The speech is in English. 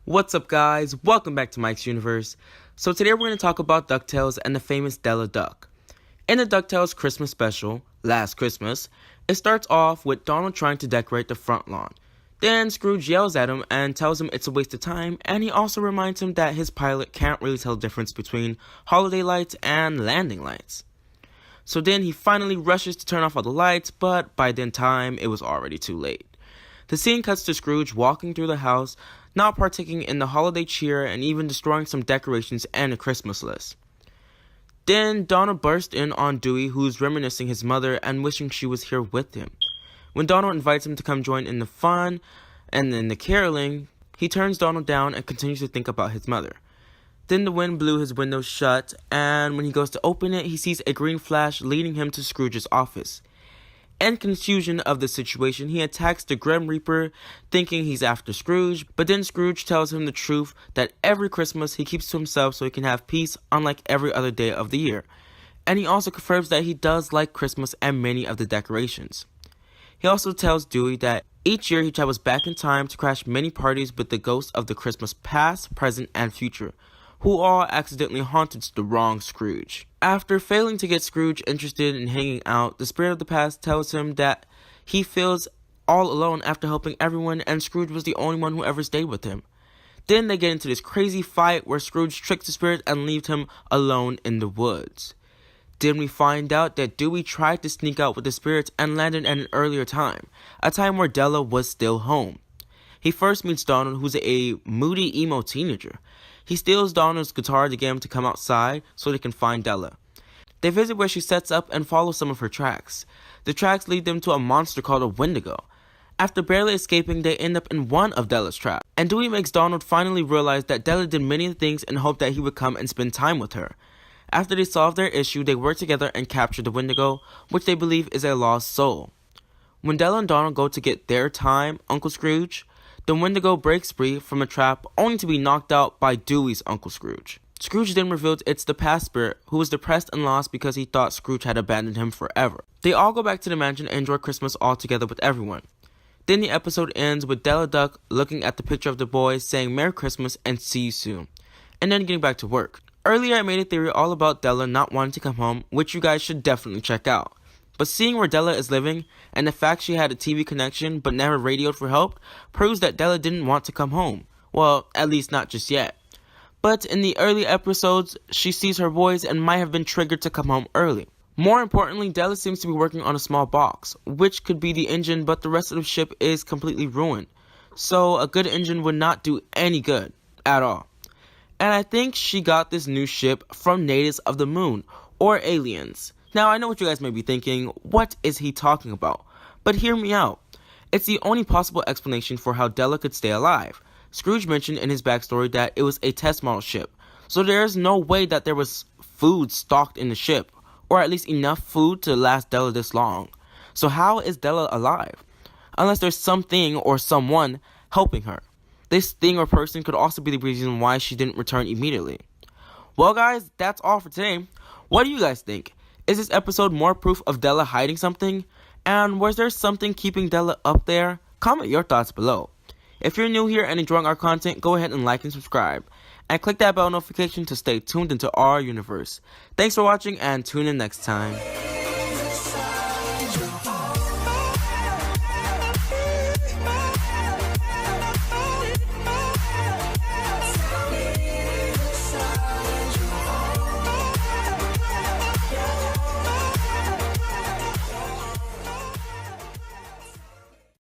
What's up, guys? Welcome back to Mike's Universe. So today we're going to talk about Ducktales and the famous Della duck. In the Ducktales Christmas special, Last Christmas, it starts off with Donald trying to decorate the front lawn. Then Scrooge yells at him and tells him it's a waste of time, and he also reminds him that his pilot can't really tell the difference between holiday lights and landing lights. So then he finally rushes to turn off all the lights, but by then time, it was already too late. The scene cuts to Scrooge walking through the house, not partaking in the holiday cheer and even destroying some decorations and a Christmas list. Then Donald bursts in on Dewey, who's reminiscing his mother and wishing she was here with him. When Donald invites him to come join in the fun and in the caroling, he turns Donald down and continues to think about his mother. Then the wind blew his window shut, and when he goes to open it, he sees a green flash leading him to Scrooge's office. In confusion of the situation, he attacks the Grim Reaper, thinking he's after Scrooge, but then Scrooge tells him the truth that every Christmas he keeps to himself so he can have peace unlike every other day of the year. And he also confirms that he does like Christmas and many of the decorations. He also tells Dewey that each year he travels back in time to crash many parties with the ghosts of the Christmas past, present, and future, who all accidentally haunted the wrong Scrooge. After failing to get Scrooge interested in hanging out, the spirit of the past tells him that he feels all alone after helping everyone, and Scrooge was the only one who ever stayed with him. Then they get into this crazy fight where Scrooge tricks the spirit and leaves him alone in the woods. Then we find out that Dewey tried to sneak out with the spirits and landed at an earlier time, a time where Della was still home. He first meets Donald, who's a moody emo teenager. He steals Donald's guitar to get him to come outside so they can find Della. They visit where she sets up and follow some of her tracks. The tracks lead them to a monster called a Wendigo. After barely escaping, they end up in one of Della's traps. And Dewey makes Donald finally realize that Della did many things and hoped that he would come and spend time with her. After they solve their issue, they work together and capture the Wendigo, which they believe is a lost soul. When Della and Donald go to get their time, Uncle Scrooge, the Wendigo breaks free from a trap only to be knocked out by Dewey's Uncle Scrooge. Scrooge then reveals it's the past spirit who was depressed and lost because he thought Scrooge had abandoned him forever. They all go back to the mansion and enjoy Christmas all together with everyone. Then the episode ends with Della Duck looking at the picture of the boys, saying Merry Christmas and see you soon, and then getting back to work. Earlier I made a theory all about Della not wanting to come home, which you guys should definitely check out. But seeing where Della is living, and the fact she had a TV connection but never radioed for help, proves that Della didn't want to come home. Well, at least not just yet. But in the early episodes, she sees her boys and might have been triggered to come home early. More importantly, Della seems to be working on a small box, which could be the engine, but the rest of the ship is completely ruined. So a good engine would not do any good at all. And I think she got this new ship from natives of the moon, or aliens. Now, I know what you guys may be thinking, what is he talking about? But hear me out. It's the only possible explanation for how Della could stay alive. Scrooge mentioned in his backstory that it was a test model ship, so there is no way that there was food stocked in the ship, or at least enough food to last Della this long. So how is Della alive? Unless there's something or someone helping her. This thing or person could also be the reason why she didn't return immediately. Well, guys, that's all for today. What do you guys think? Is this episode more proof of Della hiding something? And was there something keeping Della up there? Comment your thoughts below. If you're new here and enjoying our content, go ahead and like and subscribe. And click that bell notification to stay tuned into our universe. Thanks for watching and tune in next time.